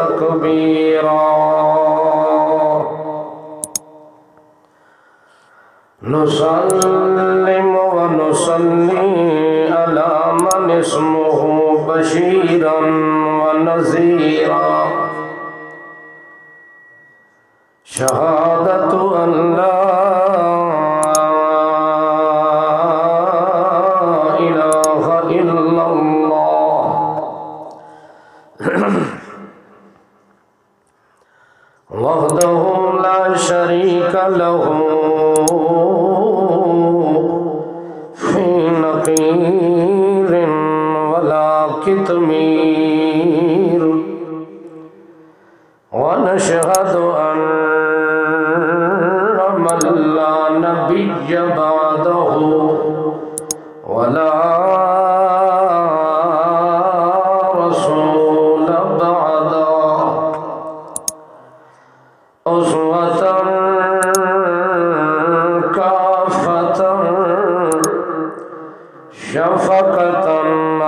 تكبيرا نسلم ونصلي على من اسمه بشيرا ونذيرا شهادة أن لا إله إلا الله وحده لا شريك له في نقير ولا كتمير ونشهد أن من لا نبي بعده ولا رسول بعده أسوة كافة شفقة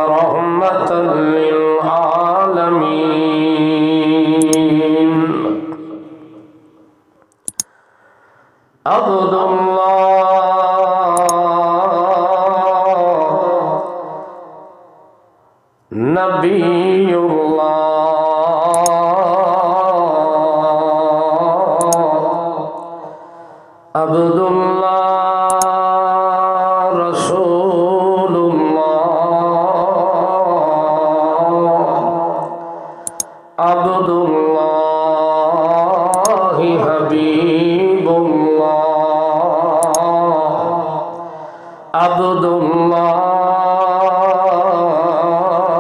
رحمة للعالمين عبد الله نبي الله عبد الله رسول الله عبد الله حبيب الله عبد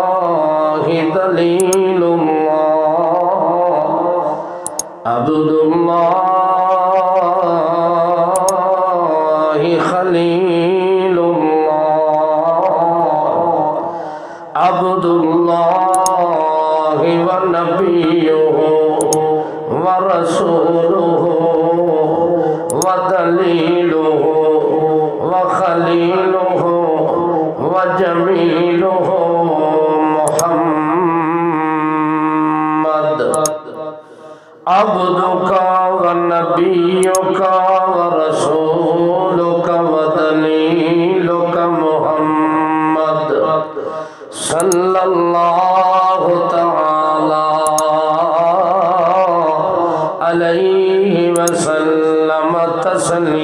الله دليل الله عبد الله خليل الله عبد الله ونبيه ورسوله ودليله وخليله وجميله محمد عبدك ونبيك ورسولك ودليلك محمد صلى الله تعالى عليه وسلم تسليما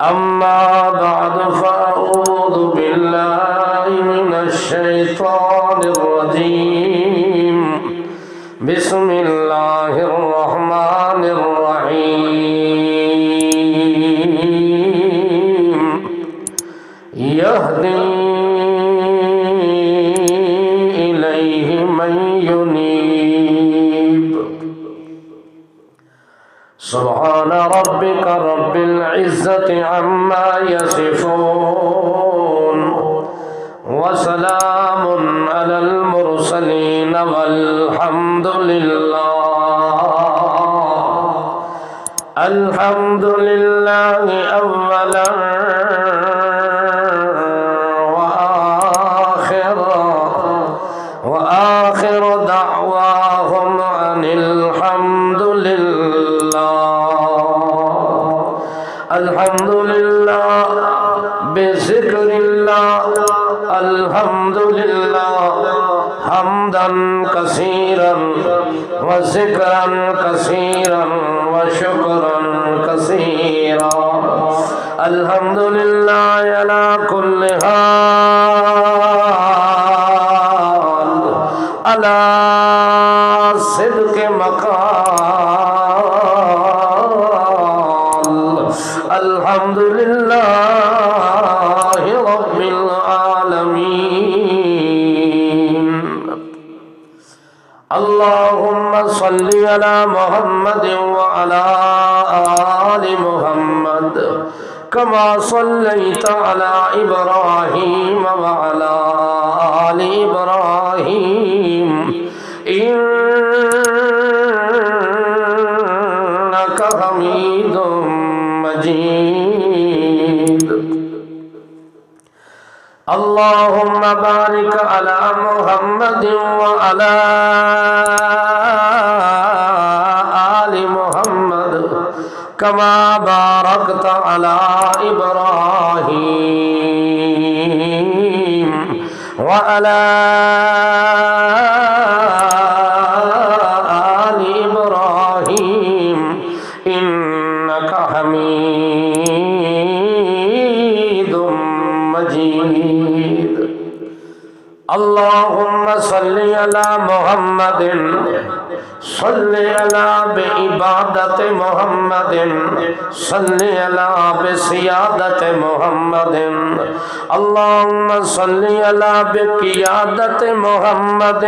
أما بعد فأعوذ بالله من الشيطان الرجيم بسم الله الرحمن الرحيم يهدي إليه من ينيب سبحان ربك رب العزة عما يصفون وسلام على المرسلين والحمد لله أولا وآخر دعواهم أن الحمد لله بذكر الله الحمد لله حمدا كثيرا وذكرا كثيرا وشكرا كثيرا الحمد لله على كل حال على صدق مقال الحمد لله رب العالمين اللهم صل على محمد وعلى آل محمد كما صليت على إبراهيم وعلى آل إبراهيم إنك حميد مجيد اللهم بارك على محمد وعلى آل محمد كما باركت على إبراهيم وعلى آل إبراهيم إنك حميد مجيد اللهم صل على محمد صل على بعبادة محمد صل على بسيادة محمد اللهم صل على بقيادة محمد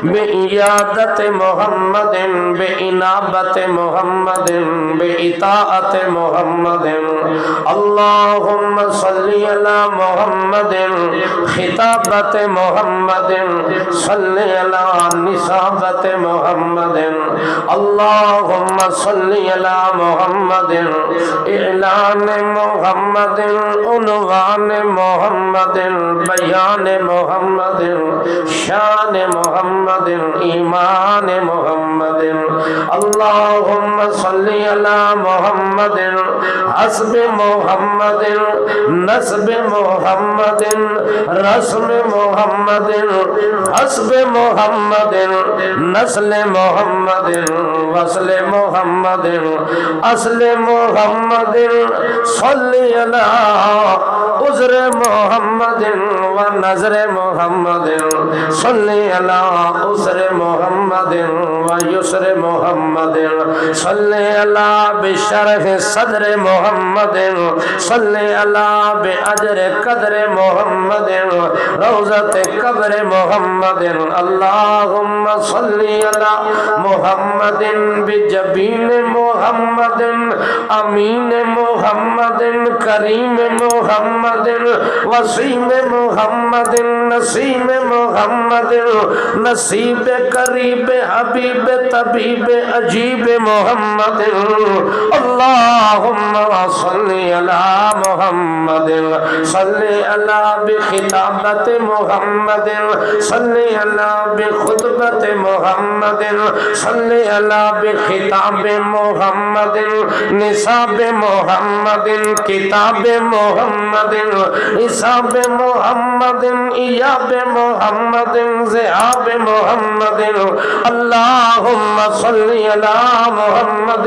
بإيادة محمد بإنابة محمد بإطاعة محمد اللهم صل على محمد خطابة محمد صل على نسابة محمد اللهم صل على محمد اعلان محمد عنوان محمد بیان محمد شان محمد ایمان محمد اللهم صل على محمد حسب محمد نسب محمد رسم محمد حسب محمد نسل محمد وصل محمد اصل محمد صل على عذر محمد ونظر محمد صل على عذر محمد ويسر محمد صل على بشرح صدر محمد صل على بأجر قدر محمد روضة قبر محمد اللهم صل على محمد بجبين محمد امين محمد كريم محمد وسيم محمد نسيم محمد نصيب قريب حبيب طبيب عجيب محمد اللهم صل على محمد صل على بخطابة محمد صل على بخطبة محمد صل على بخطاب محمد نصاب محمد كتاب محمد حساب محمد إياب محمد ذهاب محمد اللهم صل على محمد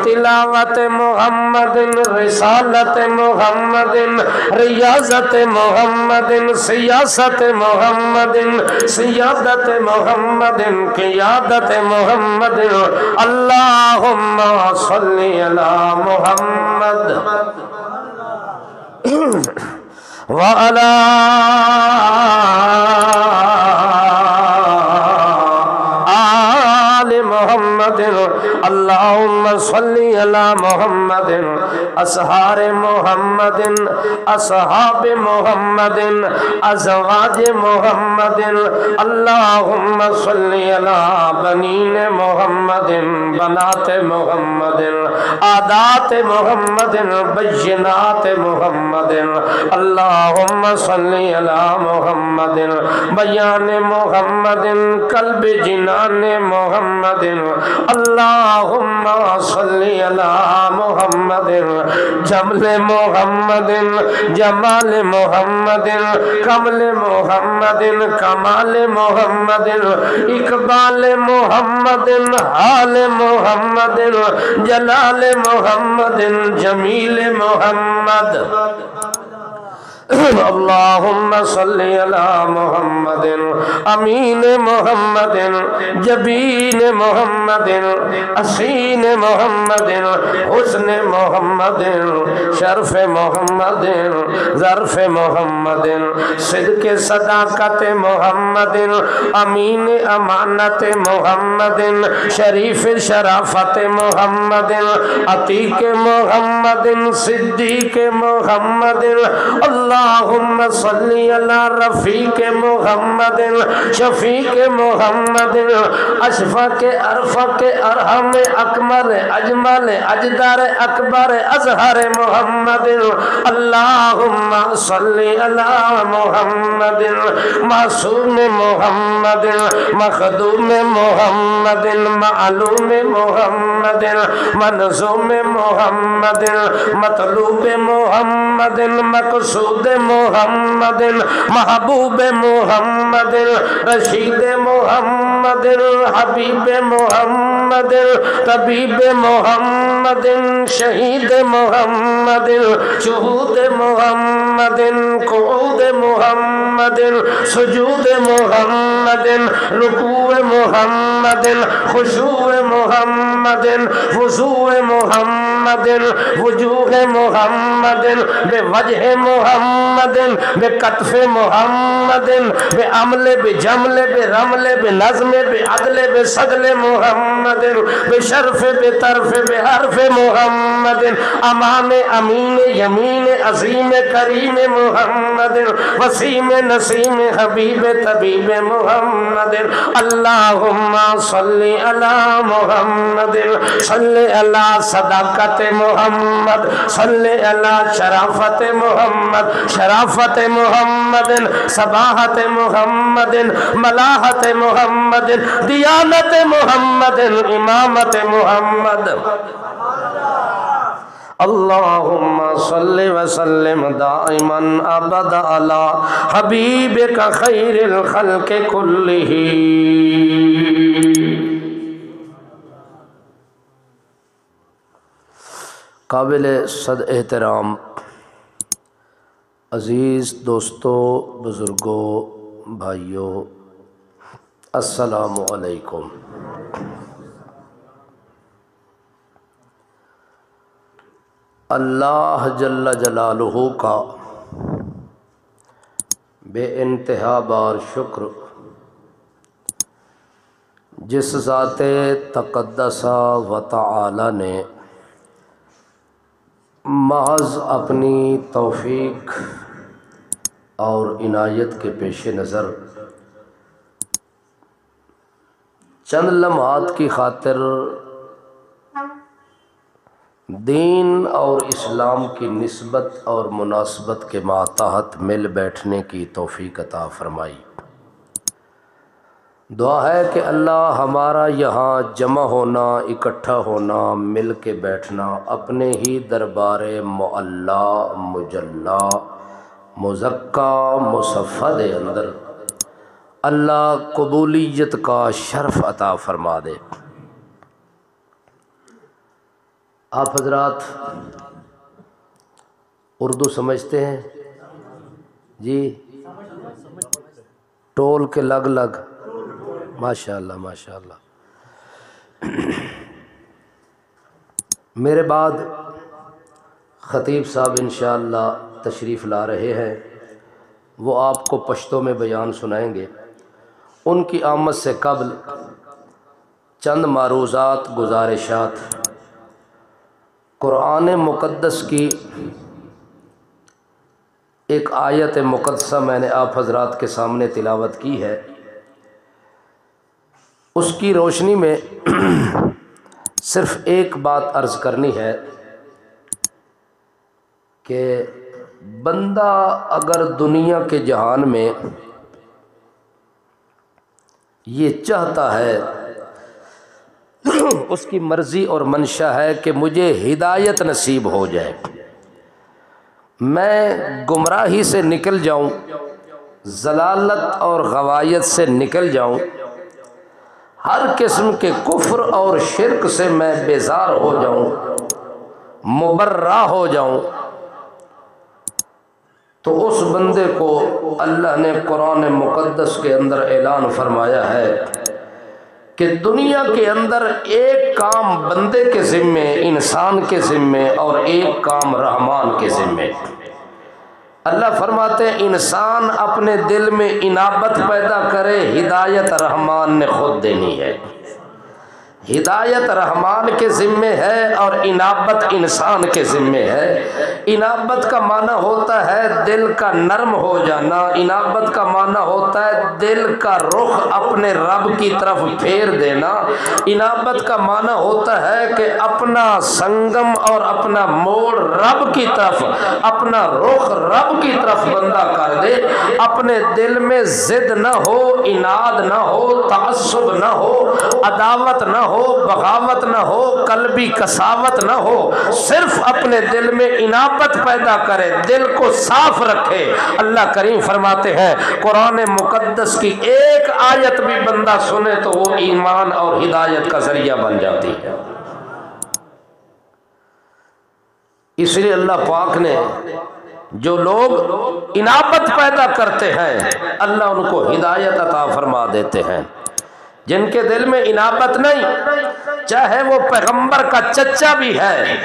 تلاوة محمد رسالة محمد رياضة محمد سياسة محمد سيادة محمد قيادة محمد اللهم صل على محمد وعلى آل محمد اللهم صل على محمد أصحاب محمد أصحاب محمد أزواج محمد اللهم صل على بنين محمد بنات محمد عادات محمد بينات محمد اللهم صل على محمد بيان محمد قلب جنان محمد اللهم صل على محمد جمل محمد جمال محمد کمل محمد کمال محمد اقبال محمد حال محمد جلال محمد جمیل محمد اللهم صل على محمد امین محمد جبین محمد اسین محمد حسن محمد شرف محمد ظرف محمد صدق صداقت محمد امین امانت محمد شریف شرافت محمد عتیق محمد صدیق محمد اللہ اللہم صلی علی رفیق محمد شفیق محمد اشفق ارفق ارحم اکمل اجمل اجدر اکبر اظہر محمد اللہم صلی علی محمد معصوم محمد مخدوم محمد معلوم محمد منظوم محمد مطلوب محمد مقصود محمد محبوب محمد رشید محمد حبیب محمد طبیب محمد شہید محمد شہود محمد قعود محمد سجود محمد رکوع محمد خشوع محمد وضوء محمد وجوہ محمد بوجہ محمد بکتف محمد بعمل بجمل برمل بنظم بعدل بسدل محمد بشرف بطرف بحرف محمد امان امین یمین عظیم کریم محمد وسیم نسیم حبیب طبیب محمد اللہم صلی علی محمد صلی علی صداقت محمد صلی علی شرافت محمد شرافت محمد صباحت محمد ملاحت محمد دیانت محمد امامت محمد اللہم صلی وسلم دائما ابدا علی حبیبک خیر الخلق کلہ. قابل صد احترام عزیز دوستو، بزرگوں، بھائیوں، السلام علیکم. اللہ جل جلالہ کا بے انتہا بار شکر، جس ذات تقدس و تعالی نے محض اپنی توفیق اور عنایت کے پیش نظر چند لمحات کی خاطر دین اور اسلام کی نسبت اور مناسبت کے ماتحت مل بیٹھنے کی توفیق عطا فرمائی. دعا ہے کہ اللہ ہمارا یہاں جمع ہونا، اکٹھا ہونا، مل کے بیٹھنا اپنے ہی دربار معلا مجلا مزکا مصفا دے اندر اللہ قبولیت کا شرف عطا فرما دے. آپ حضرات اردو سمجھتے ہیں جی؟ ٹول کے لگ لگ، ماشاءاللہ ماشاءاللہ. میرے بعد خطیب صاحب انشاءاللہ تشریف لا رہے ہیں، وہ آپ کو پشتو میں بیان سنائیں گے. ان کی آمد سے قبل چند معروضات، گزارشات. قرآن مقدس کی ایک آیت مقدسہ میں نے آپ حضرات کے سامنے تلاوت کی ہے. اس کی روشنی میں صرف ایک بات عرض کرنی ہے کہ بندہ اگر دنیا کے جہان میں یہ چاہتا ہے، اس کی مرضی اور منشا ہے کہ مجھے ہدایت نصیب ہو جائے، میں گمراہی سے نکل جاؤں، ضلالت اور غوایت سے نکل جاؤں، ہر قسم کے کفر اور شرک سے میں بیزار ہو جاؤں، مبرہ ہو جاؤں، تو اس بندے کو اللہ نے قرآن مقدس کے اندر اعلان فرمایا ہے کہ دنیا کے اندر ایک کام بندے کے ذمے، انسان کے ذمے، اور ایک کام رحمان کے ذمے. اللہ فرماتے ہیں انسان اپنے دل میں انابت پیدا کرے، ہدایت رحمان نے خود دینی ہے. ہدایت رحمان کے ذمے ہے اور انابت انسان کے ذمے ہے۔ انابت کا معنی ہوتا ہے دل کا نرم ہو جانا، انابت کا معنی ہوتا ہے دل کا رخ اپنے رب کی طرف پھیر دینا، انابت کا معنی ہوتا ہے کہ اپنا سنگم اور اپنا موڑ رب کی طرف، اپنا رخ رب کی طرف بندہ کر دے، اپنے دل میں ضد نہ ہو، اناد نہ ہو، تعصب نہ ہو، عداوت نہ ہو، بغاوت نہ ہو، قلبی کساوت نہ ہو، صرف اپنے دل میں انابت پیدا کرے، دل کو صاف رکھے۔ اللہ کریم فرماتے ہیں قرآن مقدس کی ایک آیت بھی بندہ سنے تو وہ ایمان اور ہدایت کا ذریعہ بن جاتی ہے۔ اس لیے اللہ پاک نے جو لوگ انابت پیدا کرتے ہیں اللہ ان کو ہدایت عطا فرما دیتے ہیں۔ جن کے دل میں انابت نہیں، چاہے وہ پیغمبر کا چچا بھی ہے،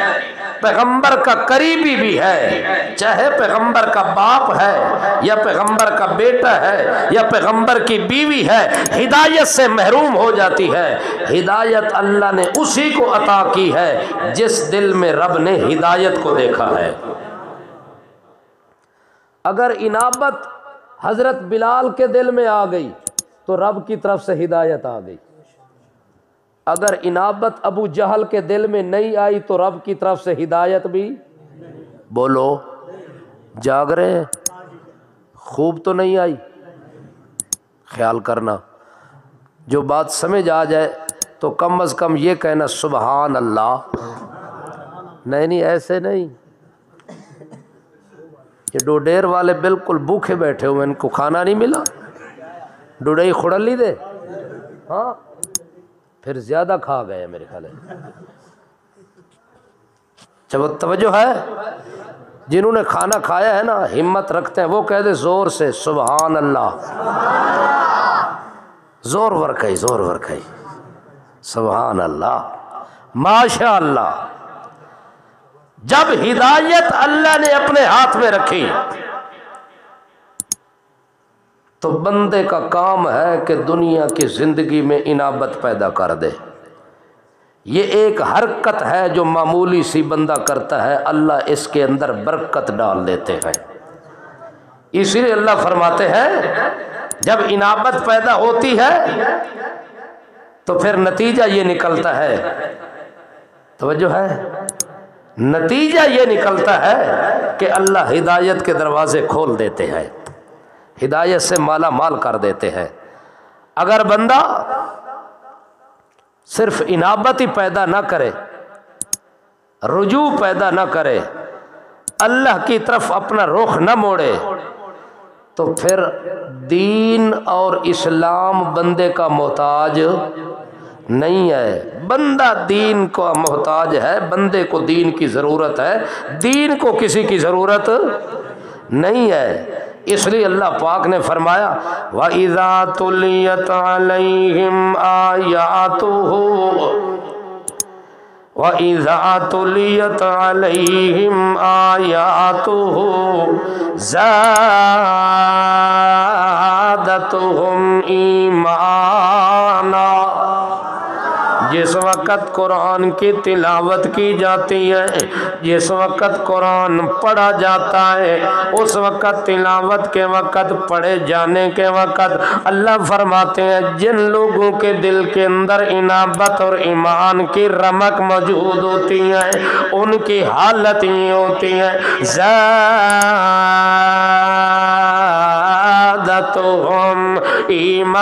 پیغمبر کا قریبی بھی ہے، چاہے پیغمبر کا باپ ہے یا پیغمبر کا بیٹا ہے یا پیغمبر کی بیوی ہے، ہدایت سے محروم ہو جاتی ہے۔ ہدایت اللہ نے اسی کو عطا کی ہے جس دل میں رب نے ہدایت کو دیکھا ہے۔ اگر انابت حضرت بلال کے دل میں آ گئی تو رب کی طرف سے ہدایت آ گئی، اگر انابت ابو جہل کے دل میں نہیں آئی تو رب کی طرف سے ہدایت بھی، بولو جاگ رہے ہیں، خوب تو نہیں آئی؟ خیال کرنا، جو بات سمجھ آ جائے تو کم از کم یہ کہنا سبحان اللہ۔ نہیں ایسے نہیں، یہ ڈوڈیر والے بالکل بھوکے بیٹھے ہوئے، ان کو کھانا نہیں ملا، ڈوڈئی کھڑل لی دے، ہاں پھر زیادہ کھا گئے میرے خیال ہے۔ جب توجہ ہے، جنہوں نے کھانا کھایا ہے نا ہمت رکھتے ہیں، وہ کہہ دے زور سے سبحان اللہ، زور ورکھائی زور ورکھائی، سبحان اللہ، ماشاء اللہ۔ جب ہدایت اللہ نے اپنے ہاتھ میں رکھی تو بندے کا کام ہے کہ دنیا کی زندگی میں انابت پیدا کر دے۔ یہ ایک حرکت ہے جو معمولی سی بندہ کرتا ہے، اللہ اس کے اندر برکت ڈال دیتے ہیں۔ اسی لیے اللہ فرماتے ہیں جب انابت پیدا ہوتی ہے تو پھر نتیجہ یہ نکلتا ہے، توجہ ہے، نتیجہ یہ نکلتا ہے کہ اللہ ہدایت کے دروازے کھول دیتے ہیں، ہدایت سے مالا مال کر دیتے ہیں۔ اگر بندہ صرف انابت ہی پیدا نہ کرے، رجوع پیدا نہ کرے، اللہ کی طرف اپنا رخ نہ موڑے، تو پھر دین اور اسلام بندے کا محتاج نہیں ہے۔ بندہ دین کو محتاج ہے، بندے کو دین کی ضرورت ہے، دین کو کسی کی ضرورت نہیں ہے۔ اس لیے اللہ پاک نے فرمایا وَإِذَا تُلِيَتْ عَلَيْهِمْ آيَاتُهُ وَإِذَا تُلِيَتْ عَلَيْهِمْ آيَاتُهُ زَادَتْهُمْ إِيمَانًا۔ جس وقت قرآن کی تلاوت کی جاتی ہے، جس وقت قرآن پڑھا جاتا ہے، اس وقت تلاوت کے وقت، پڑھے جانے کے وقت اللہ فرماتے ہیں جن لوگوں کے دل کے اندر انابت اور ایمان کی رمق موجود ہوتی ہے ان کی حالت یہ ہوتی ہے زادتہم ایمانا،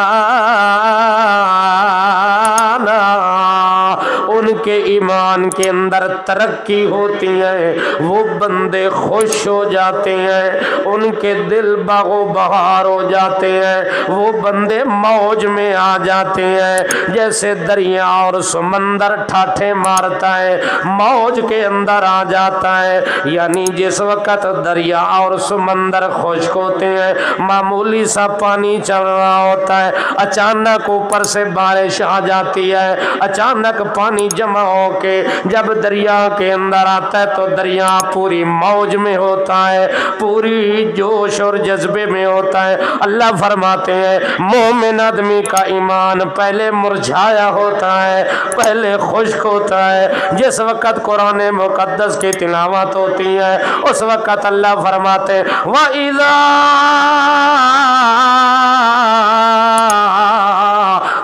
ان کے ایمان کے اندر ترقی ہوتی ہے، وہ بندے خوش ہو جاتے ہیں، ان کے دل باغ و بہار ہو جاتے ہیں، وہ بندے موج میں آ جاتے ہیں، جیسے دریا اور سمندر ٹھاٹھے مارتا ہے موج کے اندر آ جاتا ہے۔ یعنی جس وقت دریا اور سمندر خشک ہوتے ہیں، معمولی سا پانی چل رہا ہوتا ہے، اچانک اوپر سے بارش آ جاتی ہے، اچانک پانی پانی جمع ہو کے جب دریا کے اندر آتا ہے تو دریا پوری موج میں ہوتا ہے، پوری جوش اور جذبے میں ہوتا ہے۔ اللہ فرماتے ہیں مومن آدمی کا ایمان پہلے مرجھایا ہوتا ہے، پہلے خشک ہوتا ہے۔ جس وقت قرآن مقدس کی تلاوت ہوتی ہے اس وقت اللہ فرماتے ہیں وَإِذَا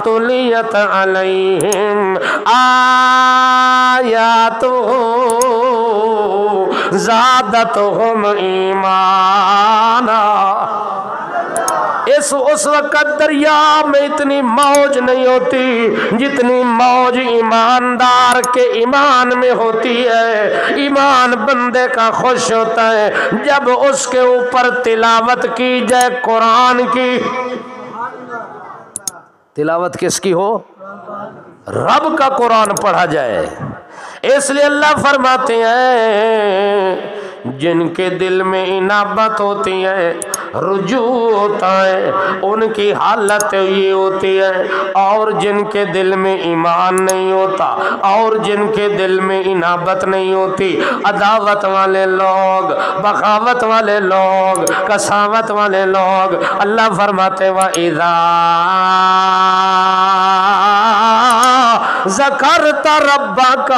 تُلِيَتْ عَلَيْهِمْ آيَاتُهُ زَادَتْهُمْ ایمانا۔ اس وقت دریا میں اتنی موج نہیں ہوتی جتنی موج ایماندار کے ایمان میں ہوتی ہے۔ ایمان بندے کا خوش ہوتا ہے جب اس کے اوپر تلاوت کی جائے قرآن کی۔ تلاوت کس کی ہو؟ رب کا قرآن پڑھا جائے۔ اس لیے اللہ فرماتے ہیں جن کے دل میں انابت ہوتی ہے، رجوع ہوتا ہے، ان کی حالت یہ ہوتی ہے، اور جن کے دل میں ایمان نہیں ہوتا اور جن کے دل میں انابت نہیں ہوتی، عداوت والے لوگ، بغاوت والے لوگ، کساوت والے لوگ، اللہ فرماتے وَإِذَا ذَكَرْتَ رَبَّكَ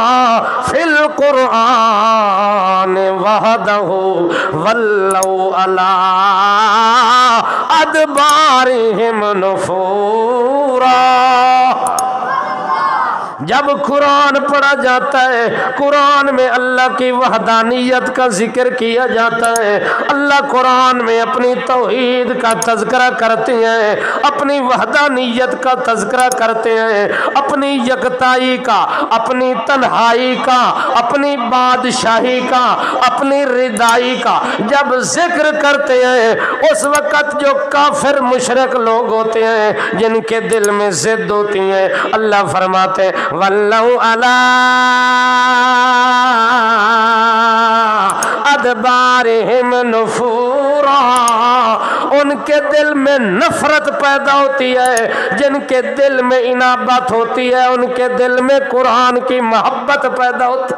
فِي الْقُرْآنِ وَحْدَهُ وَلَّوْا عَلَىٰ أَدْبَارِهِمْ نُفُورًا۔ جب قرآن پڑھا جاتا ہے، قرآن میں اللہ کی وحدانیت کا ذکر کیا جاتا ہے، اللہ قرآن میں اپنی توحید کا تذکرہ کرتے ہیں، اپنی وحدانیت کا تذکرہ کرتے ہیں، اپنی یکتائی کا، اپنی تنہائی کا، اپنی بادشاہی کا، اپنی ردائی کا جب ذکر کرتے ہیں، اس وقت جو کافر مشرک لوگ ہوتے ہیں جن کے دل میں ضد ہوتی ہیں، اللہ فرماتے ہیں وَلَّوْ عَلَىٰ أَدْبَارِهِمْ نُفُورًا۔ ان کے دل میں نفرت پیدا ہوتی ہے، جن کے دل میں انابت ہوتی ہے ان کے دل میں قرآن کی محبت پیدا ہوتی ہے۔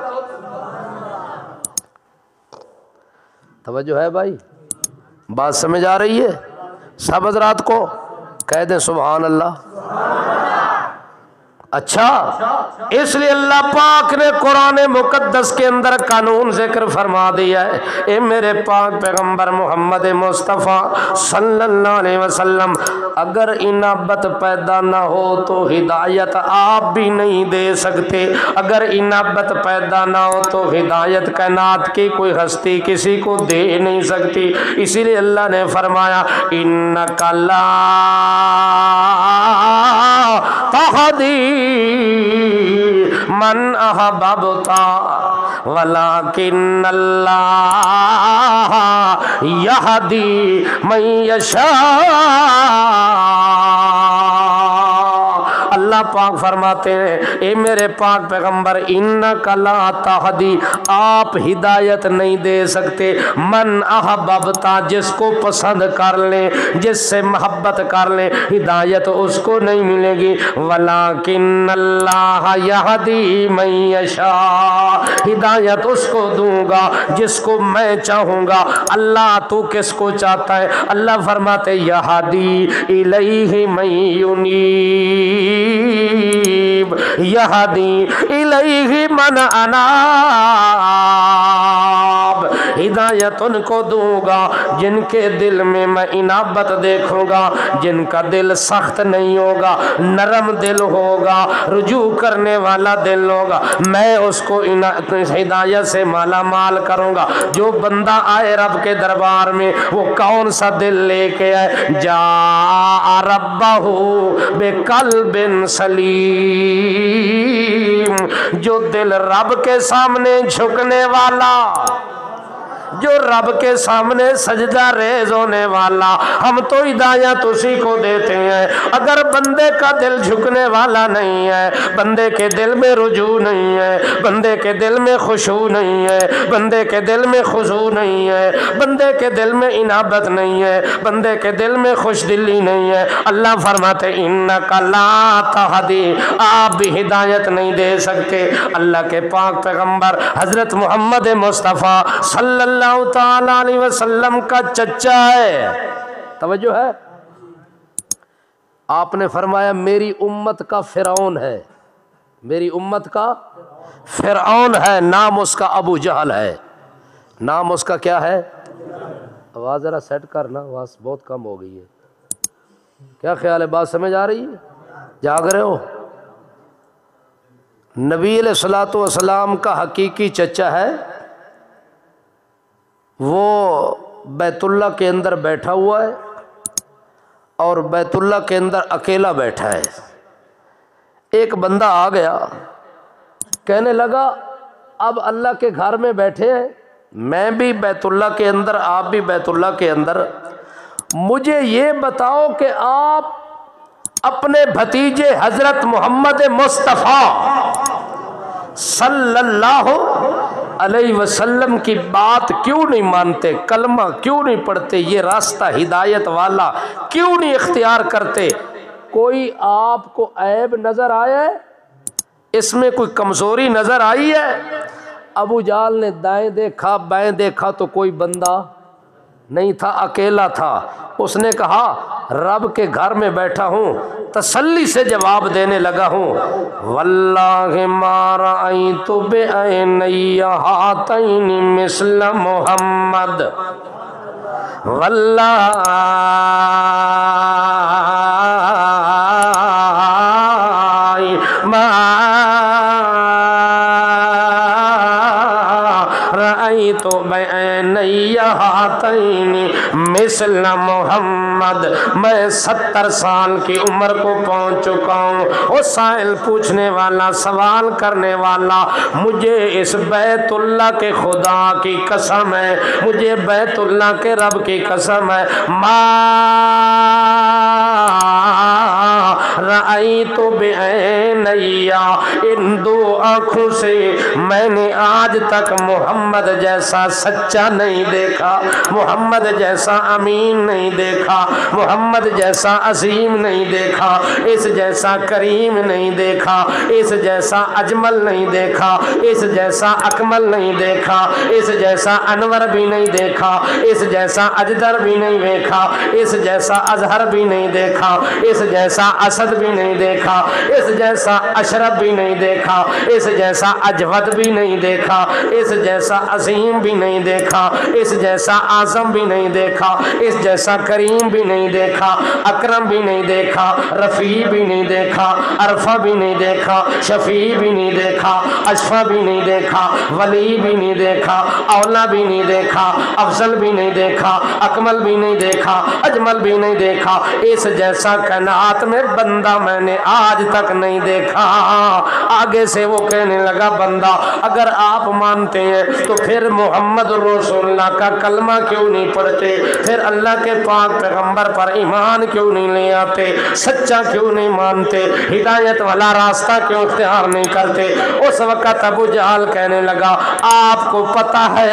توجہ ہے بھائی؟ بات سمجھ آ رہی ہے؟ سب حضرات کو کہہ دیں سبحان اللہ۔ اچھا، اس لیے اللہ پاک نے قرآن مقدس کے اندر قانون ذکر فرما دیا ہے۔ اے میرے پاک پیغمبر محمد مصطفیٰ صلی اللہ علیہ وسلم، اگر انابت پیدا نہ ہو تو ہدایت آپ بھی نہیں دے سکتے، اگر انابت پیدا نہ ہو تو ہدایت کائنات کی کوئی ہستی کسی کو دے نہیں سکتی۔ اسی لیے اللہ نے فرمایا اِنَّكَ لَا تَهْدِي من احببت ولكن اللہ یہدی من یشاء۔ اللہ پاک فرماتے ہیں اے میرے پاک پیغمبر انک لا تہدی، آپ ہدایت نہیں دے سکتے، من احببتا، جس کو پسند کر لیں، جس سے محبت کر لیں، ہدایت اس کو نہیں ملے گی۔ ولیکن اللہ یہدی من یشاء، ہدایت اس کو دوں گا جس کو میں چاہوں گا۔ اللہ تو کس کو چاہتا ہے؟ اللہ فرماتے یہدی الیہ من ینیب، یہدی الیہ من اناب، ہدایت ان کو دوں گا جن کے دل میں میں انابت دیکھوں گا، جن کا دل سخت نہیں ہوگا، نرم دل ہوگا، رجوع کرنے والا دل ہوگا، میں اس کو ہدایت سے مالا مال کروں گا۔ جو بندہ آئے رب کے دربار میں وہ کون سا دل لے کے آئے؟ جاء ربہ بقلب سلیم، جو دل رب کے سامنے جھکنے والا، جو رب کے سامنے سجدہ ریز ہونے والا، ہم تو ہدایت اسی کو دیتے ہیں۔ اگر بندے کا دل جھکنے والا نہیں ہے، بندے کے دل میں رجوع نہیں ہے، بندے کے دل میں خشوع نہیں ہے، بندے کے دل میں خضوع نہیں ہے، بندے کے دل میں انابت نہیں ہے، بندے کے دل میں خوش دلی نہیں ہے، اللہ فرماتے انک لا تہدی، آپ بھی ہدایت نہیں دے سکتے۔ اللہ کے پاک پیغمبر حضرت محمد مصطفیٰ صلی اللہ تعالی علیہ وسلم کا چچا ہے، توجہ ہے، آپ نے فرمایا میری امت کا فرعون ہے، میری امت کا فرعون ہے، نام اس کا ابو جہل ہے، نام اس کا کیا ہے؟ آواز ذرا سیٹ کرنا، آواز بہت کم ہو گئی ہے، کیا خیال ہے، بات سمجھ آ رہی ہے؟ جاگ رہے ہو؟ نبی علیہ الصلوۃ والسلام کا حقیقی چچا ہے، وہ بیت اللہ کے اندر بیٹھا ہوا ہے اور بیت اللہ کے اندر اکیلا بیٹھا ہے۔ ایک بندہ آ گیا، کہنے لگا اب اللہ کے گھر میں بیٹھے ہیں، میں بھی بیت اللہ کے اندر، آپ بھی بیت اللہ کے اندر، مجھے یہ بتاؤ کہ آپ اپنے بھتیجے حضرت محمد مصطفیٰ صلی اللہ علیہ وسلم کی بات کیوں نہیں مانتے، کلمہ کیوں نہیں پڑھتے، یہ راستہ ہدایت والا کیوں نہیں اختیار کرتے؟ کوئی آپ کو عیب نظر آیا ہے؟ اس میں کوئی کمزوری نظر آئی ہے؟ ابو جہل نے دائیں دیکھا بائیں دیکھا تو کوئی بندہ نہیں تھا، اکیلا تھا۔ اس نے کہا رب کے گھر میں بیٹھا ہوں، تسلی سے جواب دینے لگا ہوں، واللہ ما رأیت بعینی ہاتین مثل محمد، واللہ ما رأیت بعینی ہاتین مثل محمد، میں 70 سال کی عمر کو پہنچ چکا ہوں۔ وہ سائل پوچھنے والا، سوال کرنے والا، مجھے اس بیت اللہ کے خدا کی قسم ہے، مجھے بیت اللہ کے رب کی قسم ہے، ما رأیت بعینی، ان دو آنکھوں سے میں نے آج تک محمد جیسا سچا نہیں دیکھا، محمد جیسا امین نہیں دیکھا، محمد جیسا عظیم نہیں دیکھا، اس جیسا کریم نہیں دیکھا، اس جیسا اجمل نہیں دیکھا، اس جیسا اکمل نہیں دیکھا، اس جیسا انور بھی نہیں دیکھا، اس جیسا اجدر بھی نہیں دیکھا، اس جیسا اظہر بھی نہیں دیکھا، اس جیسا اسد بھی نہیں دیکھا، اس جیسا اشرف بھی نہیں دیکھا، اس جیسا اجود بھی نہیں دیکھا، اس جیسا عظیم بھی نہیں دیکھا، اس جیسا اعظم بھی نہیں دیکھا، اس جیسا کریم بھی نہیں دیکھا، اکرم بھی نہیں دیکھا، رفیع بھی نہیں دیکھا، عرفہ بھی نہیں دیکھا، شفیع بھی نہیں دیکھا، اشفا بھی نہیں دیکھا، ولی بھی نہیں دیکھا، اولا بھی نہیں دیکھا، افضل بھی نہیں دیکھا، اکمل بھی نہیں دیکھا، اجمل بھی نہیں دیکھا، اس جیسا کائنات میں بندہ میں نے آج تک نہیں دیکھا۔ آگے سے وہ کہنے لگا بندہ اگر آپ مانتے ہیں تو پھر محمد رسول اللہ کا کلمہ کیوں نہیں پڑھتے، پھر اللہ کے پاک پیغمبر پر ایمان کیوں نہیں لے آتے، سچا کیوں نہیں مانتے، ہدایت والا راستہ کیوں اختیار نہیں کرتے؟ اس وقت ابو جہل کہنے لگا آپ کو پتہ ہے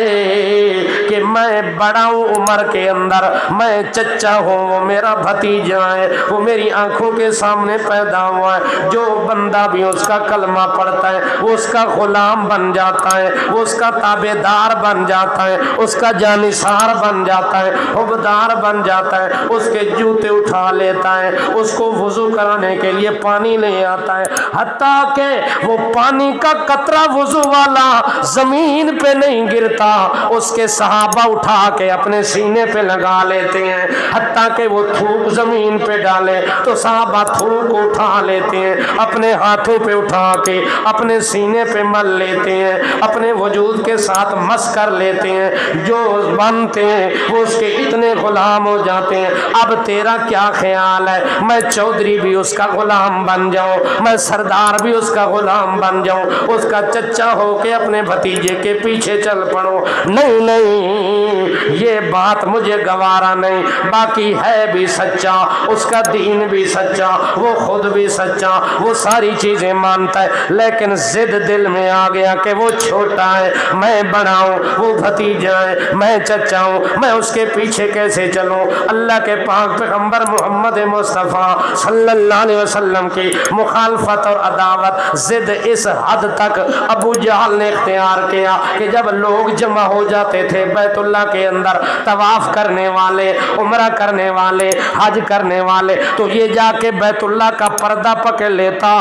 کہ میں بڑا ہوں عمر کے اندر، میں چچا ہوں، وہ میرا بھتیجا ہے، وہ میری آنکھوں کے سامنے پیدا ہوا ہے، جو بندہ بھی اس کا کلمہ پڑھتا ہے وہ اس کا غلام بن جاتا ہے، وہ اس کا تابعدار بن جاتا ہے، اس کا جانثار بن جاتا ہے، حبدار بن جاتا ہے، اس کے جوتے اٹھا لیتا ہے، اس کو وضو کرانے کے لیے پانی لے آتا ہے، حتیٰ کہ وہ پانی کا قطرہ وضو والا زمین پہ نہیں گرتا، اس کے صحابہ اٹھا کے اپنے سینے پہ لگا لیتے ہیں، حتیٰ کہ وہ تھوک زمین پہ ڈالے تو صحابہ تھوک اٹھا لیتے ہیں، اپنے ہاتھوں پہ اٹھا کے اپنے اپنے سینے پہ مل لیتے ہیں، اپنے وجود کے ساتھ مس کر لیتے ہیں، جو بنتے ہیں وہ اس کے اتنے غلام ہو جاتے ہیں۔ اب تیرا کیا خیال ہے میں چودھری بھی اس کا غلام بن جاؤں، میں سردار بھی اس کا غلام بن جاؤں، اس کا چچا ہو کے اپنے بھتیجے کے پیچھے چل پڑوں؟ نہیں نہیں، یہ بات مجھے گوارا نہیں۔ باقی ہے بھی سچا، اس کا دین بھی سچا، وہ خود بھی سچا، وہ ساری چیزیں مانتا ہے، لیکن ضد دل میں آ گیا کہ وہ چھوٹا ہے میں بڑا ہوں، وہ بھتیجا ہے میں چچا ہوں، میں اس کے پیچھے کیسے چلوں؟ اللہ کے پاک پیغمبر محمد مصطفیٰ صلی اللہ علیہ وسلم کی مخالفت اور عداوت، ضد اس حد تک ابو جہل نے اختیار کیا کہ جب لوگ جمع ہو جاتے تھے بیت اللہ کے اندر، طواف کرنے والے، عمرہ کرنے والے، حج کرنے والے، تو یہ جا کے بیت اللہ کا پردہ پکڑ لیتا،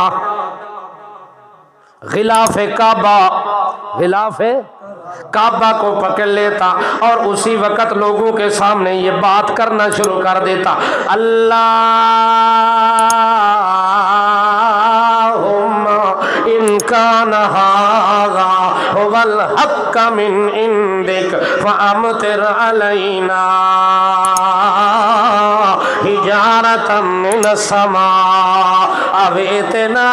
غلاف کعبہ، غلاف کعبہ کو پکڑ لیتا، اور اسی وقت لوگوں کے سامنے یہ بات کرنا شروع کر دیتا، اللہم ان کان ھذا ھو الحق من عندک فامطر علینا حجارۃ من السماء او ائتنا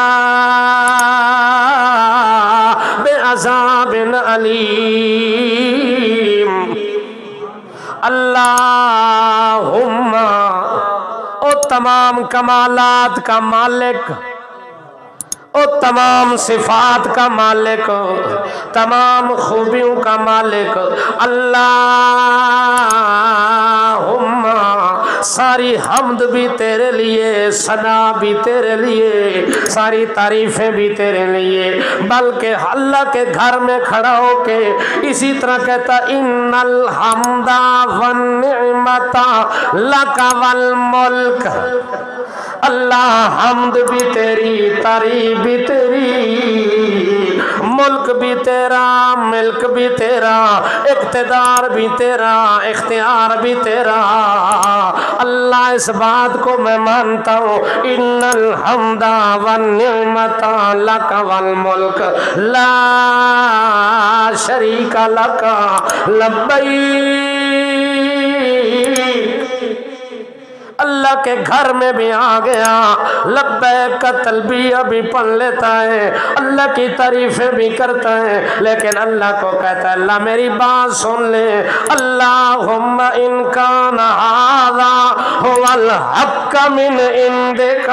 بعذاب علیم۔ اللہم، او تمام کمالات کا مالک، او تمام صفات کا مالک، تمام خوبیوں کا مالک، اللہم ساری حمد بھی تیرے لیے، ثنا بھی تیرے لیے، ساری تعریفیں بھی تیرے لیے، بلکہ اللہ کے گھر میں کھڑا ہو کے اسی طرح کہتا ان الحمد والنعمت لک والملک، اللہ حمد بھی تیری، تعریف بھی تیری، ملک بھی تیرا، ملک بھی تیرا، اقتدار بھی تیرا، اختیار بھی تیرا۔ اللہ اس بات کو میں مانتا ہوں، ان الحمد والنعمت لک والملک لا شریک لک لبیک۔ اللہ کے گھر میں بھی آ گیا، لبیک کا تلبیہ بھی پڑھ لیتا ہے، اللہ کی تعریفیں بھی کرتا ہے، لیکن اللہ کو کہتا ہے اللہ میری بات سن لے، اللہم ان کان ھذا ھو الحق من عندک،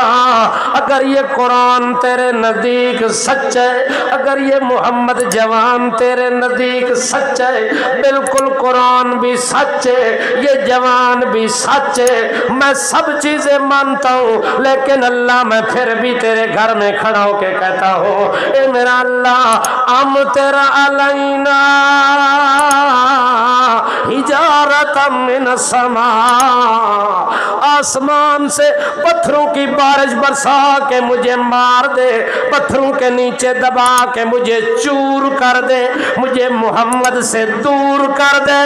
اگر یہ قرآن تیرے نزدیک سچ ہے، اگر یہ محمد جوان تیرے نزدیک سچ ہے، بالکل قرآن بھی سچ ہے، یہ جوان بھی سچ ہے، میں سب چیزیں مانتا ہوں، لیکن اللہ میں پھر بھی تیرے گھر میں کھڑا ہو کے کہتا ہوں اے میرا اللہ امطر علینا حجارۃ من السماء، آسمان سے پتھروں کی بارش برسا کے مجھے مار دے، پتھروں کے نیچے دبا کے مجھے چور کر دے، مجھے محمد سے دور کر دے،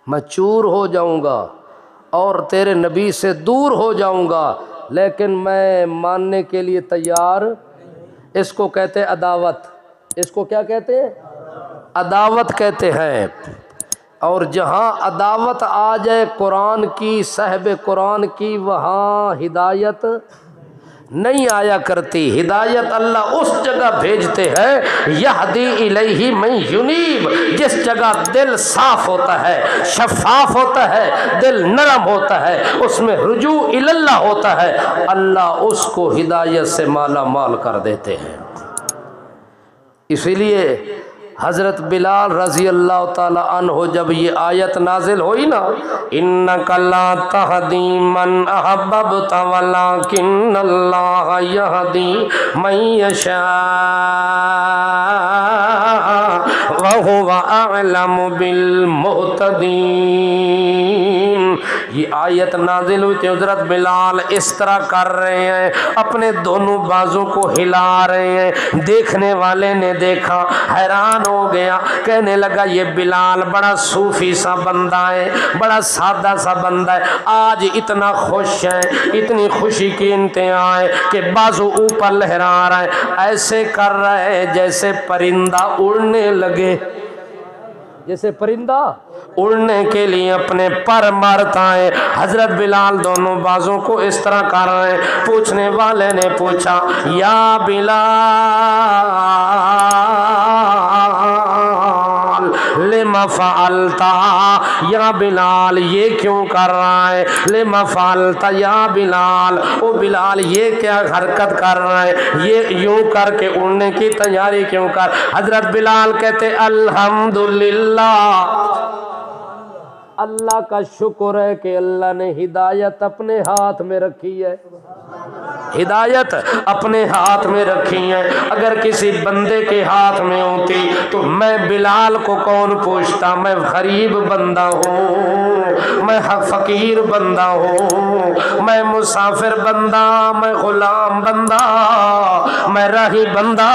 میں چور ہو جاؤں گا اور تیرے نبی سے دور ہو جاؤں گا، لیکن میں ماننے کے لیے تیار۔ اس کو کہتے ہیں عداوت، اس کو کیا کہتے ہیں؟ عداوت کہتے ہیں۔ اور جہاں عداوت آ جائے قرآن کی، صاحب قرآن کی، وہاں ہدایت نہیں آیا کرتی۔ ہدایت اللہ اس جگہ بھیجتے ہیں یہدی الیہ من ینیب، جس جگہ دل صاف ہوتا ہے، شفاف ہوتا ہے، دل نرم ہوتا ہے، اس میں رجوع اللہ ہوتا ہے، اللہ اس کو ہدایت سے مالا مال کر دیتے ہیں۔ اسی لیے حضرت بلال رضی اللہ تعالی عنہ جب یہ آیت نازل ہوئی نا، انک لا تہدی من احببت ولکن اللہ یہدی من یشاء وہو اعلم بالمہتدین، یہ آیت نازل ہوئی تو حضرت بلال اس طرح کر رہے ہیں، اپنے دونوں بازوں کو ہلا رہے ہیں۔ دیکھنے والے نے دیکھا، حیران ہو گیا، کہنے لگا یہ بلال بڑا صوفی سا بندہ ہے، بڑا سادہ سا بندہ ہے، آج اتنا خوش ہے، اتنی خوشی کی انتہا ہے کہ بازو اوپر لہرا رہا ہے، ایسے کر رہا ہے جیسے پرندہ اڑنے لگے، جیسے پرندہ اڑنے کے لیے اپنے پر مارتا ہے۔ حضرت بلال دونوں بازوں کو اس طرح کر رہے ہیں۔ پوچھنے والے نے پوچھا یا بلال لما فعلتا، یا بلال یہ کیوں کر رہا ہے؟ لما فعلتا یا بلال، او بلال یہ کیا حرکت کر رہا ہے، یہ یوں کر کے اڑنے کی تیاری کیوں کر؟ حضرت بلال کہتے الحمدللہ، اللہ کا شکر ہے کہ اللہ نے ہدایت اپنے ہاتھ میں رکھی ہے، ہدایت اپنے ہاتھ میں رکھی ہے۔ اگر کسی بندے کے ہاتھ میں ہوتی تو میں بلال کو کون پوچھتا؟ میں غریب بندہ ہوں، میں فقیر بندہ ہوں، میں مسافر بندہ، میں غلام بندہ، میں راہی بندہ،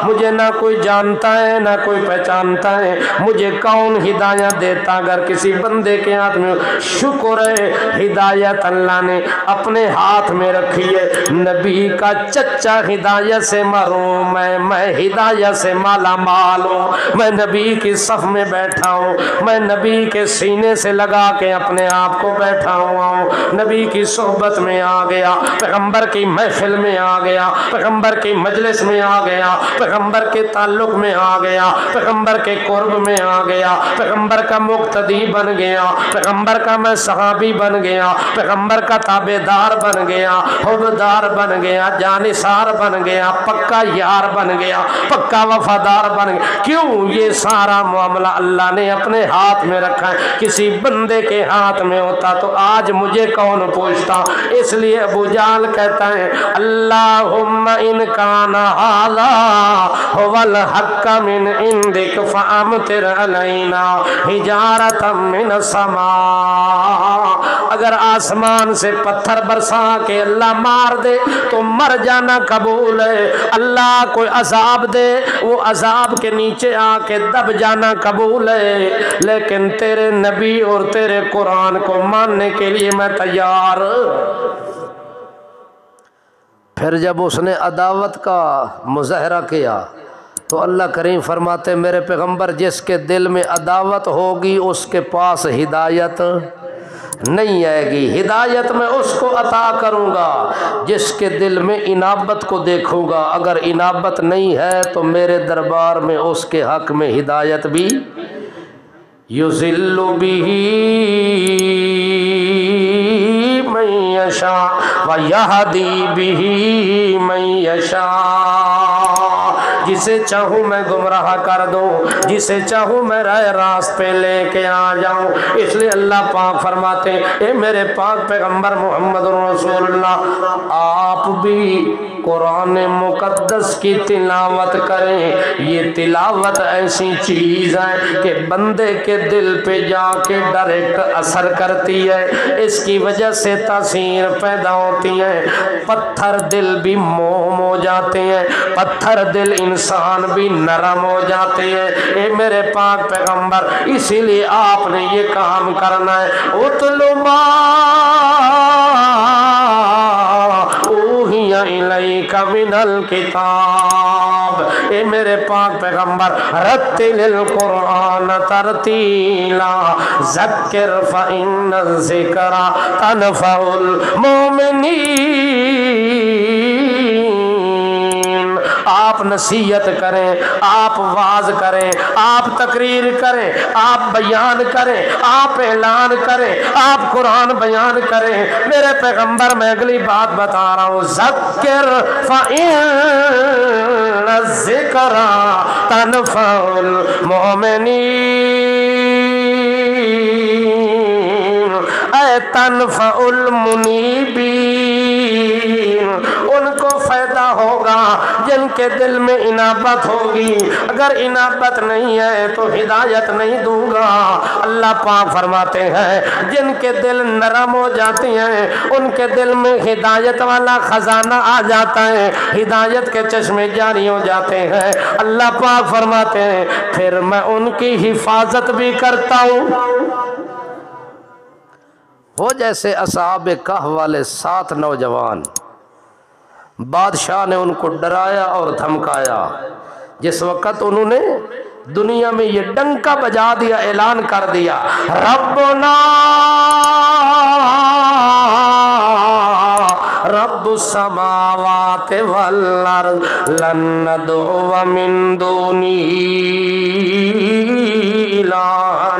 مجھے نہ کوئی جانتا ہے نہ کوئی پہچانتا ہے، مجھے کون ہدایت دیتا اگر کسی بندے کے ہاتھ میں؟ شکر ہے ہدایت اللہ نے اپنے ہاتھ میں رکھی ہے۔ نبی کا چچا ہدایت سے محروم ہے، میں ہدایت سے مالا مال ہوں، میں نبی کی صف میں بیٹھا ہوں، میں نبی کے سینے سے لگا کے اپنے آپ کو بیٹھا ہوا ہوں، نبی کی صحبت میں آ گیا، پیغمبر کی محفل میں آ گیا، پیغمبر کی مجلس میں آ گیا، پیغمبر کے تعلق میں آ گیا، پیغمبر کے قرب میں آ گیا، پیغمبر کا مقتدی بن گیا، پیغمبر کا میں صحابی بن گیا، پیغمبر کا تابعدار بن گیا، حبدار بن گیا، جانثار بن گیا، پکا یار بن گیا، پکا وفادار بن گیا۔ کیوں؟ یہ سارا معاملہ اللہ نے اپنے ہاتھ میں رکھا ہے۔ کسی بندے کے ہاتھ میں ہوتا تو آج مجھے کون پوچھتا؟ اس لیے ابو جہل کہتا ہے اللہم ان کان ھذا ھو الحق من عندک فامطر علینا حجارۃ من السماء، اگر آسمان سے پتھر برسا کے اللہ مار دے تو مر جانا قبول ہے، اللہ کوئی عذاب دے وہ عذاب کے نیچے آ کے دب جانا قبول ہے، لیکن تیرے نبی اور تیرے قرآن کو ماننے کے لیے میں تیار۔ پھر جب اس نے عداوت کا مظاہرہ کیا تو اللہ کریم فرماتے میرے پیغمبر جس کے دل میں عداوت ہوگی اس کے پاس ہدایت نہیں آئے گی، ہدایت میں اس کو عطا کروں گا جس کے دل میں انابت کو دیکھوں گا، اگر انابت نہیں ہے تو میرے دربار میں اس کے حق میں ہدایت بھی یُذِلُّ بِهِ مَن یشاء وَیَہْدِی بِهِ مَن یشاء، جسے چاہوں میں گمراہ کر دوں، جسے چاہوں میں راہ راست پہ لے کے آ جاؤں۔ اس لیے اللہ پاک فرماتے ہیں اے میرے پاک پیغمبر محمد رسول اللہ، آپ بھی قرآن مقدس کی تلاوت کریں۔ یہ تلاوت ایسی چیز ہے کہ بندے کے دل پہ جا کے ڈائریکٹ اثر کرتی ہے، اس کی وجہ سے تاثیر پیدا ہوتی ہے۔ پتھر دل بھی موم ہو جاتے ہیں، پتھر دل انسان بھی نرم ہو جاتے ہیں۔ اے میرے پاک پیغمبر، اسی لیے آپ نے یہ کام کرنا ہے۔ اتل ما اوحی الیک من الکتاب، اے میرے پاک پیغمبر رتل القرآن ترتیلا ذکر فإن الذکر تنفع المؤمنین۔ آپ نصیحت کریں، آپ واعظ کریں، آپ تقریر کریں، آپ بیان کریں، آپ اعلان کریں، آپ قرآن بیان کریں۔ میرے پیغمبر میں اگلی بات بتا رہا ہوں، ذکر فإن الذکر تنفع المؤمنین، اے تنفع المنیبین، ان کو فائدہ ہوگا جن کے دل میں انابت ہوگی، اگر انابت نہیں ہے تو ہدایت نہیں دوں گا۔ اللہ پاک فرماتے ہیں جن کے دل نرم ہو جاتی ہیں ان کے دل میں ہدایت والا خزانہ آ جاتا ہے، ہدایت کے چشمے جاری ہو جاتے ہیں۔ اللہ پاک فرماتے ہیں پھر میں ان کی حفاظت بھی کرتا ہوں۔ وہ جیسے اصحاب کہف والے 7 نوجوان، بادشاہ نے ان کو ڈرایا اور دھمکایا، جس وقت انہوں نے دنیا میں یہ ڈنکا بجا دیا، اعلان کر دیا ربنا رب السماوات والارض لن ندعو من دونہ الہا،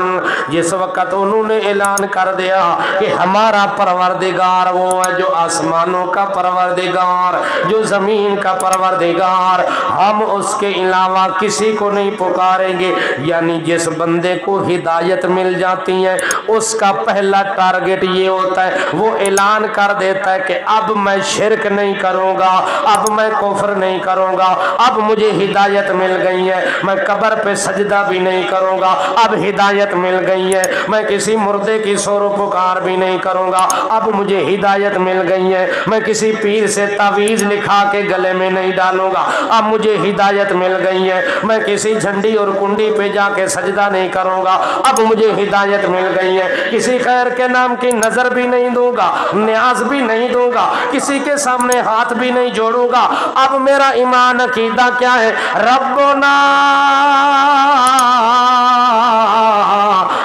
جس وقت انہوں نے اعلان کر دیا کہ ہمارا پروردگار وہ ہے جو آسمانوں کا پروردگار، جو زمین کا پروردگار، ہم اس کے علاوہ کسی کو نہیں پکاریں گے۔ یعنی جس بندے کو ہدایت مل جاتی ہے اس کا پہلا ٹارگٹ یہ ہوتا ہے، وہ اعلان کر دیتا ہے کہ اب میں شرک نہیں کروں گا، اب میں کفر نہیں کروں گا، اب مجھے ہدایت مل گئی ہے، میں قبر پہ سجدہ بھی نہیں کروں گا، اب ہدایت مل گئی ہے، میں کسی مردے کی سور و پکار بھی نہیں کروں گا، اب مجھے ہدایت مل گئی ہے، میں کسی پیر سے تعویذ لکھا کے گلے میں نہیں ڈالوں گا، اب مجھے ہدایت مل گئی ہے، میں کسی جھنڈی اور کنڈی پہ جا کے سجدہ نہیں کروں گا، اب مجھے ہدایت مل گئی ہے، کسی خیر کے نام کی نظر بھی نہیں دوں گا، نیاز بھی نہیں دوں گا، کسی کے سامنے ہاتھ بھی نہیں جوڑوں گا۔ اب میرا ایمان عقیدہ کیا ہے؟ ربنا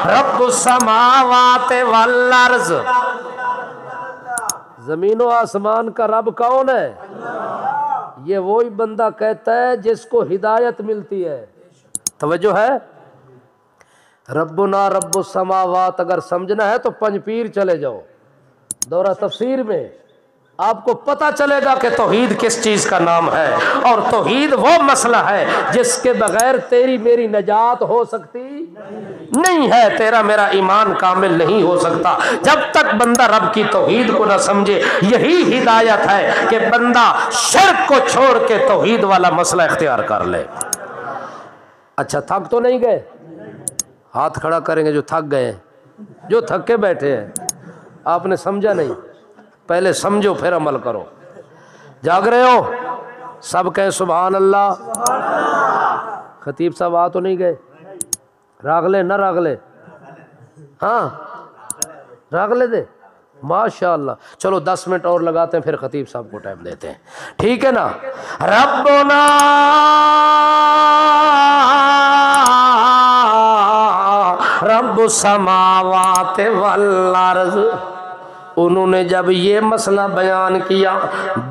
رب السماوات والارض، زمین و آسمان کا رب کون ہے؟ یہ وہی بندہ کہتا ہے جس کو ہدایت ملتی ہے۔ توجہ ہے؟ ربنا رب السماوات اگر سمجھنا ہے تو پنجپیر چلے جاؤ، دورہ تفسیر میں آپ کو پتہ چلے گا کہ توحید کس چیز کا نام ہے، اور توحید وہ مسئلہ ہے جس کے بغیر تیری میری نجات ہو سکتی نہیں ہے، تیرا میرا ایمان کامل نہیں ہو سکتا جب تک بندہ رب کی توحید کو نہ سمجھے۔ یہی ہدایت ہے کہ بندہ شرک کو چھوڑ کے توحید والا مسئلہ اختیار کر لے۔ اچھا تھک تو نہیں گئے؟ ہاتھ کھڑا کریں گے جو تھک گئے ہیں، جو تھک کے بیٹھے ہیں۔ آپ نے سمجھا نہیں، پہلے سمجھو پھر عمل کرو۔ جاگ رہے ہو؟ سب کہیں سبحان اللہ۔ خطیب صاحب آ تو نہیں گئے؟ راغلے نہ راغلے؟ ہاں راغلے دے، ماشاءاللہ۔ چلو 10 منٹ اور لگاتے ہیں، پھر خطیب صاحب کو ٹائم دیتے ہیں، ٹھیک ہے نا؟ ربنا رب السماوات والارض، انہوں نے جب یہ مسئلہ بیان کیا،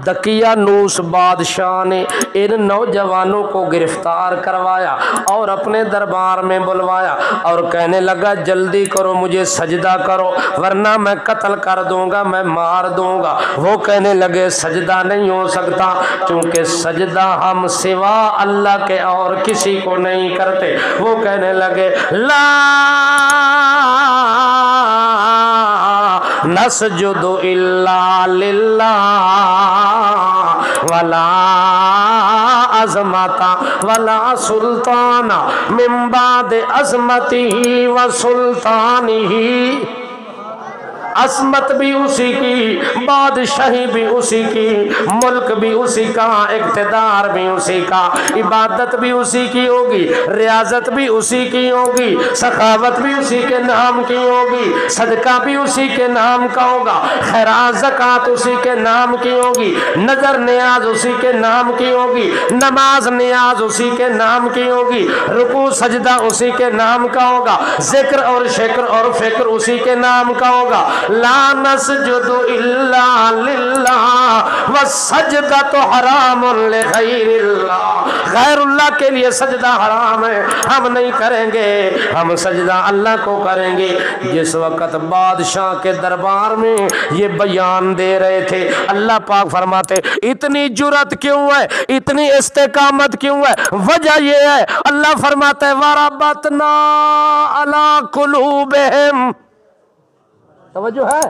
دقیانوس بادشاہ نے ان نوجوانوں کو گرفتار کروایا اور اپنے دربار میں بلوایا اور کہنے لگا جلدی کرو، مجھے سجدہ کرو ورنہ میں قتل کر دوں گا، میں مار دوں گا۔ وہ کہنے لگے سجدہ نہیں ہو سکتا، کیونکہ سجدہ ہم سوا اللہ کے اور کسی کو نہیں کرتے۔ وہ کہنے لگے لا نسجد الا للہ ولا عظمت ولا سلطان من بعد عظمتہ و سلطانہ، عظمت بھی اسی کی، بادشاہی بھی اسی کی، ملک بھی اسی کا، اقتدار بھی اسی کا، عبادت بھی اسی کی ہوگی، ریاضت بھی اسی کی ہوگی، سخاوت بھی اسی کے نام کی ہوگی، صدقہ بھی اسی کے نام کا ہوگا، خیرات زکوٰۃ اسی کے نام کی ہوگی، نظر نیاز اسی کے نام کی ہوگی، نماز نیاز اسی کے نام کی ہوگی، رکوع سجدہ اسی کے نام کا ہوگا، ذکر اور شکر اور فکر اسی کے نام کا ہوگا۔ لا نسجد الا للہ والسجدۃ حرام لغیر اللہ، غیر اللہ کے لیے سجدہ حرام ہے، ہم نہیں کریں گے، ہم سجدہ اللہ کو کریں گے۔ جس وقت بادشاہ کے دربار میں یہ بیان دے رہے تھے، اللہ پاک فرماتے اتنی جرأت کیوں ہے، اتنی استقامت کیوں ہے؟ وجہ یہ ہے، اللہ فرماتے ہیں وَرَبَطْنَا عَلَىٰ قُلُوبِهِمْ، توجہ ہے؟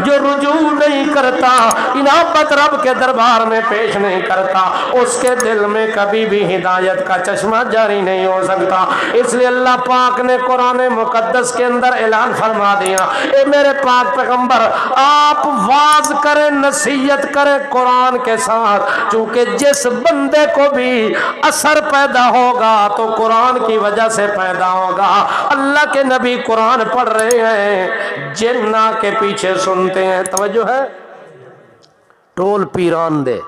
جو رجوع نہیں کرتا، انابت رب کے دربار میں پیش نہیں کرتا، اس کے دل میں کبھی بھی ہدایت کا چشمہ جاری نہیں ہو سکتا۔ اس لیے اللہ پاک نے قرآن مقدس کے اندر اعلان فرما دیا، اے میرے پاک پیغمبر آپ واز کریں، نصیحت کریں قرآن کے ساتھ، چونکہ جس بندے کو بھی اثر پیدا ہوگا تو قرآن کی وجہ سے پیدا ہوگا۔ اللہ کے نبی قرآن پڑھ رہے ہیں، جن آ کے پیچھے سنتے ہیں، توجہ ہے، ٹول پیران دے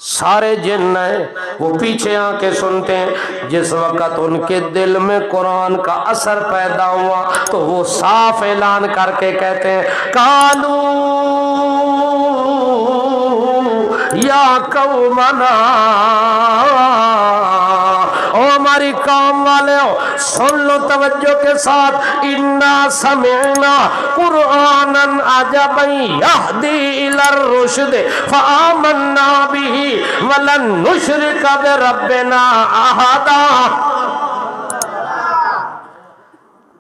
سارے جن ہیں وہ پیچھے آ کے سنتے ہیں۔ جس وقت ان کے دل میں قرآن کا اثر پیدا ہوا تو وہ صاف اعلان کر کے کہتے ہیں، قالو یا قومنا، او ہماری قوم والے ہو سن لو توجہ کے ساتھ، انا سمعنا قرآنا عجبا یہدی الی الرشد فآمنا به ولن نشرک بربنا احدا۔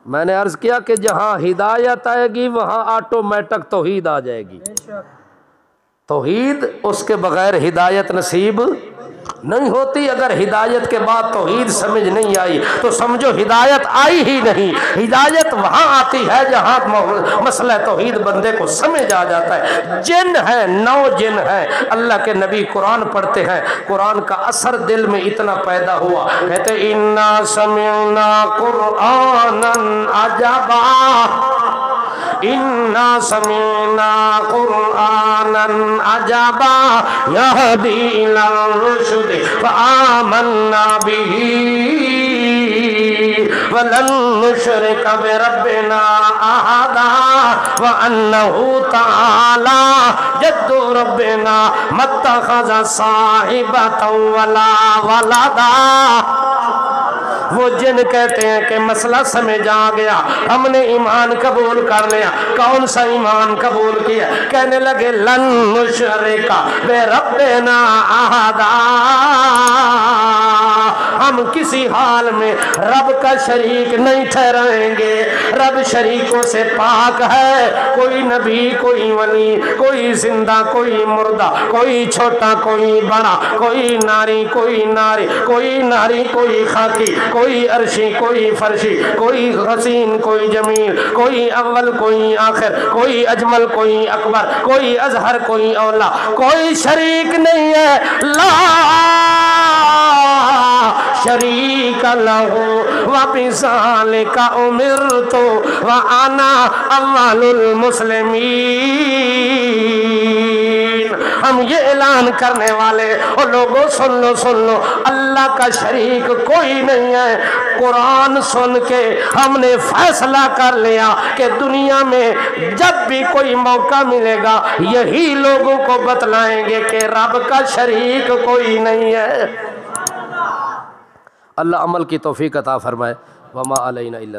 میں نے عرض کیا کہ جہاں ہدایت آئے گی وہاں آٹومیٹک توحید آ جائے گی۔ توحید اس کے بغیر ہدایت نصیب نہیں ہوتی۔ اگر ہدایت کے بعد توحید سمجھ نہیں آئی تو سمجھو ہدایت آئی ہی نہیں۔ ہدایت وہاں آتی ہے جہاں مسئلہ توحید بندے کو سمجھ آ جاتا ہے۔ جن ہے، 9 جن ہیں، اللہ کے نبی قرآن پڑھتے ہیں، قرآن کا اثر دل میں اتنا پیدا ہوا، کہتے انا سمعنا قرآنا عجبا، انا سمعنا قرآنا عجبا یہدی الی الرشد فآمنا به ولن نشرک بربنا احدا وانہ تعالی جد ربنا ما اتخذ صاحبۃ ولا ولدا۔ وہ جن کہتے ہیں کہ مسئلہ سمجھ آ گیا، ہم نے ایمان قبول کر لیا۔ کون سا ایمان قبول کیا؟ کہنے لگے لن نشرک بربنا احدا، ہم کسی حال میں رب کا شریک نہیں ٹھہرائیں گے۔ رب شریکوں سے پاک ہے، کوئی نبی، کوئی ولی، کوئی زندہ، کوئی مردہ، کوئی چھوٹا، کوئی بڑا، کوئی ناری، کوئی ناری، کوئی ناری، کوئی خاکی، کوئی عرشی، کوئی فرشی، کوئی حسین، کوئی جمیل، کوئی اول، کوئی آخر، کوئی اجمل، کوئی اکبر، کوئی اظہر، کوئی اولا، کوئی شریک نہیں ہے۔ لا شریک لہ وبذالک امرت وانا اول المسلمین۔ ہم یہ اعلان کرنے والے، اور لوگوں سن لو سن لو، اللہ کا شریک کوئی نہیں ہے۔ قرآن سن کے ہم نے فیصلہ کر لیا کہ دنیا میں جب بھی کوئی موقع ملے گا یہی لوگوں کو بتلائیں گے کہ رب کا شریک کوئی نہیں ہے۔ اللہ عمل کی توفیق عطا فرمائے۔ وما علینا الا